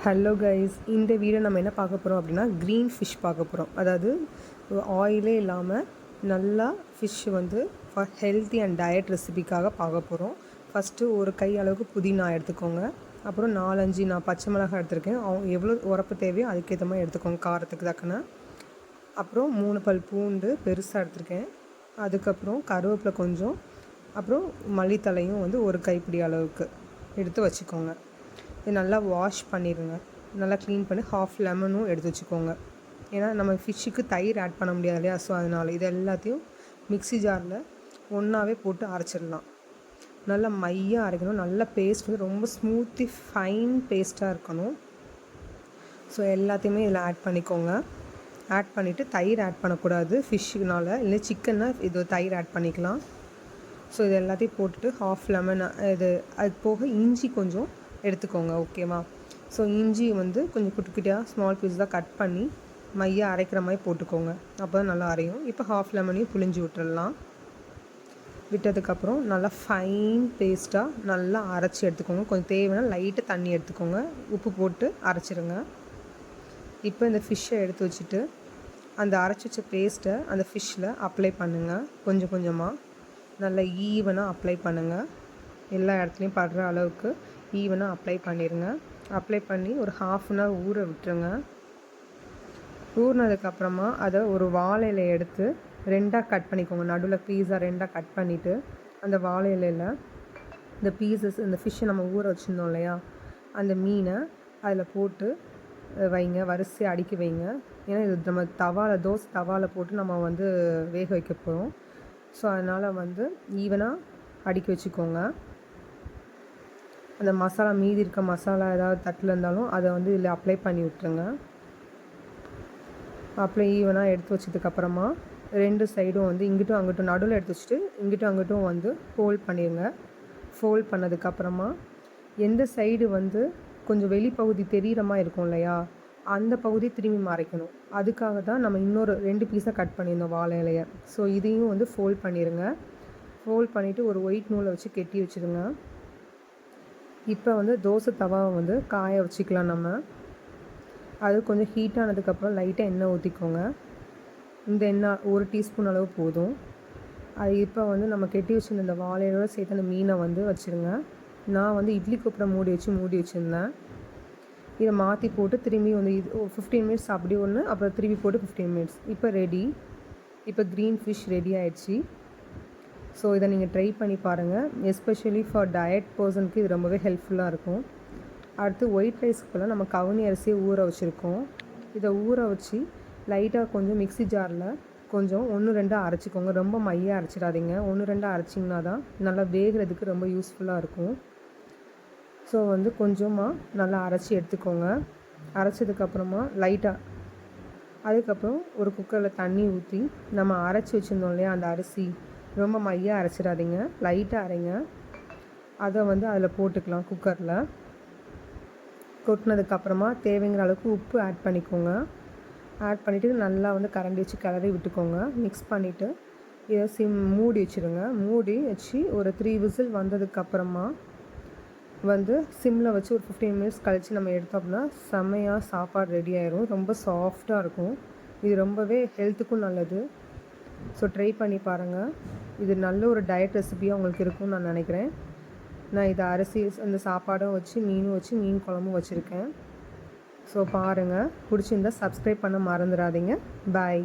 Hello guys, இந்த video நம்ம என்ன பார்க்க போகிறோம் அப்படின்னா க்ரீன் ஃபிஷ் பார்க்க போகிறோம். அதாவது ஆயிலே இல்லாமல் நல்லா ஃபிஷ் வந்து ஃபார் ஹெல்த்தி அண்ட் டயட் ரெசிபிக்காக பார்க்க போகிறோம். ஃபஸ்ட்டு ஒரு கை அளவுக்கு புதினா எடுத்துக்கோங்க. அப்புறம் 4-5 நான் பச்சை மிளகாய் எடுத்திருக்கேன். அவங்க எவ்வளோ உரப்பு தேவையோ அதுக்கேற்ற மாதிரி எடுத்துக்கோங்க, காரத்துக்கு தக்கன. அப்புறம் 3 பல் பூண்டு பெருசாக எடுத்திருக்கேன். அதுக்கப்புறம் கருவேப்பிலை கொஞ்சம், அப்புறம் மல்லித்தலையும் வந்து ஒரு கைப்பிடி அளவுக்கு எடுத்து வச்சுக்கோங்க. இது நல்லா வாஷ் பண்ணிடுங்க. நல்லா க்ளீன் பண்ணி ஹாஃப் லெமனும் எடுத்து வச்சுக்கோங்க. ஏன்னா நம்ம ஃபிஷ்ஷுக்கு தயிர் ஆட் பண்ண முடியாது இல்லையா? ஸோ அதனால் இது எல்லாத்தையும் மிக்ஸி ஜாரில் ஒன்றாவே போட்டு அரைச்சிடலாம். நல்லா மையாக அரைக்கணும். நல்ல பேஸ்ட் வந்து ரொம்ப ஸ்மூத்தி ஃபைன் பேஸ்ட்டாக இருக்கணும். ஸோ எல்லாத்தையுமே இதில் ஆட் பண்ணிக்கோங்க. ஆட் பண்ணிவிட்டு தயிர் ஆட் பண்ணக்கூடாது ஃபிஷ்ஷுனால, இல்லை சிக்கன்னா இது தயிர் ஆட் பண்ணிக்கலாம். ஸோ இது எல்லாத்தையும் போட்டுட்டு ஹாஃப் லெமன், அது போக இஞ்சி கொஞ்சம் எடுத்துக்கோங்க, ஓகேவா? ஸோ இஞ்சி வந்து கொஞ்சம் குட்டி குட்டியாக ஸ்மால் பீஸ் தான் கட் பண்ணி மையாக அரைக்கிற மாதிரி போட்டுக்கோங்க. அப்போ தான் நல்லா அரையும். இப்போ ஹாஃப் லெமனையும் புழிஞ்சு விட்டுடலாம். விட்டதுக்கப்புறம் நல்லா ஃபைன் பேஸ்ட்டாக நல்லா அரைச்சி எடுத்துக்கோங்க. கொஞ்சம் தேவைன்னா லைட்டாக தண்ணி எடுத்துக்கோங்க, உப்பு போட்டு அரைச்சிருங்க. இப்போ இந்த ஃபிஷ்ஷை எடுத்து வச்சுட்டு அந்த அரைச்சி வச்ச பேஸ்ட்டை அந்த ஃபிஷ்ஷில் அப்ளை பண்ணுங்கள். கொஞ்சம் கொஞ்சமாக நல்லா ஈவனாக அப்ளை பண்ணுங்கள். எல்லா இடத்துலையும் படுற அளவுக்கு ஈவனாக அப்ளை பண்ணிடுங்க. அப்ளை பண்ணி ஒரு ½ hour ஊற விட்டுருங்க. ஊறினதுக்கப்புறமா அதை ஒரு வாழை இலையை எடுத்து 2ஆக கட் பண்ணிக்கோங்க. நடுவில் பீஸாக 2ஆக கட் பண்ணிவிட்டு அந்த வாழை இலையில் இந்த பீசஸ், இந்த ஃபிஷ்ஷை நம்ம ஊற வச்சுருந்தோம் இல்லையா, அந்த மீனை அதில் போட்டு வைங்க. வரிசையாக அடுக்கி வைங்க. ஏன்னா இது நம்ம தோசை தவாவில் போட்டு நம்ம வந்து வேக வைக்க போகிறோம். ஸோ அதனால் வந்து ஈவனாக அடுக்கி வச்சுக்கோங்க. அந்த மசாலா மீதி இருக்க மசாலா ஏதாவது தட்டில் இருந்தாலும் அதை வந்து இதில் அப்ளை பண்ணி விட்டுருங்க. அப்ளை ஈவனாக எடுத்து வச்சதுக்கப்புறமா 2 சைடும் வந்து இங்கிட்டும் அங்கிட்டும் நடுவில் எடுத்து வச்சுட்டு இங்கிட்டும் அங்கிட்டும் வந்து ஃபோல்ட் பண்ணிடுங்க. ஃபோல்ட் பண்ணதுக்கப்புறமா எந்த சைடு வந்து கொஞ்சம் வெளிப்பகுதி தெரிகிற மாதிரி இருக்கும் இல்லையா, அந்த பகுதி திரும்பி மறைக்கணும். அதுக்காக தான் நம்ம இன்னொரு 2 பீஸாக கட் பண்ணியிருந்தோம் வாழை இலையை. ஸோ இதையும் வந்து ஃபோல்ட் பண்ணிடுங்க. ஃபோல்ட் பண்ணிவிட்டு ஒரு ஒயிட் நூலை வச்சு கெட்டி வச்சுருங்க. இப்போ வந்து தோசை தவாவை வந்து காய வச்சுக்கலாம் நம்ம. அது கொஞ்சம் ஹீட் ஆனதுக்கப்புறம் லைட்டாக எண்ணெய் ஊற்றிக்கோங்க. இந்த எண்ணெய் 1 டீஸ்பூன் அளவு போதும். அது இப்போ வந்து நம்ம கெட்டி வச்சுருந்த இந்த வாழையோடு சேர்த்து அந்த மீனை வந்து வச்சுருங்க. நான் வந்து இட்லி கொப்பரை மூடி வச்சுருந்தேன். இதை மாற்றி போட்டு திரும்பி வந்து இது 15 மினிட்ஸ் அப்படி ஒன்று, அப்புறம் திரும்பி போட்டு 15 மினிட்ஸ். இப்போ ரெடி. இப்போ க்ரீன் ஃபிஷ் ரெடி ஆயிடுச்சு. ஸோ இதை நீங்கள் ட்ரை பண்ணி பாருங்கள். எஸ்பெஷலி ஃபார் டயட் பர்சனுக்கு இது ரொம்பவே ஹெல்ப்ஃபுல்லாக இருக்கும். அடுத்து ஒயிட் ரைஸ்க்கு போல் நம்ம கவுனி அரிசியை ஊற வச்சுருக்கோம். இதை ஊற வச்சு லைட்டாக கொஞ்சம் மிக்ஸி ஜாரில் கொஞ்சம் 1-2 அரைச்சிக்கோங்க. ரொம்ப மையாக அரைச்சிடாதீங்க. 1-2 அரைச்சிங்கன்னா தான் நல்லா வேகிறதுக்கு ரொம்ப யூஸ்ஃபுல்லாக இருக்கும். ஸோ வந்து கொஞ்சமாக நல்லா அரைச்சி எடுத்துக்கோங்க. அரைச்சதுக்கப்புறமா லைட்டாக அதுக்கப்புறம் ஒரு குக்கரில் தண்ணி ஊற்றி நம்ம அரைச்சி வச்சுருந்தோம் இல்லையா, அந்த அரிசி ரொம்ப மையாக அரைச்சிடாதீங்க, லைட்டாக அரைங்க. அதை வந்து அதில் போட்டுக்கலாம். குக்கரில் கொட்டினதுக்கப்புறமா தேவைங்கிற அளவுக்கு உப்பு ஆட் பண்ணிக்கோங்க. ஆட் பண்ணிவிட்டு நல்லா வந்து கரண்டி வச்சு கிளறி விட்டுக்கோங்க. மிக்ஸ் பண்ணிவிட்டு இதை மூடி வச்சுருங்க. மூடி வச்சு ஒரு 3 விசில் வந்ததுக்கப்புறமா வந்து சிம்மில் வச்சு ஒரு 15 மினிட்ஸ் கழித்து நம்ம எடுத்தோம் அப்படின்னா செம்மையாக சாப்பாடு ரெடி ஆயிரும். ரொம்ப சாஃப்டாக இருக்கும். இது ரொம்பவே ஹெல்த்துக்கும் நல்லது. ஸோ ட்ரை பண்ணி பாருங்கள். இது நல்ல ஒரு டயட் ரெசிபியாக உங்களுக்கு இருக்கும்னு நான் நினைக்கிறேன். நான் இதை அரிசி இந்த சாப்பாடும் வச்சு மீனும் வச்சு மீன் குழம்பும் வச்சுருக்கேன். ஸோ பாருங்கள். பிடிச்சிருந்தா சப்ஸ்கிரைப் பண்ண மறந்துடாதீங்க. பாய்.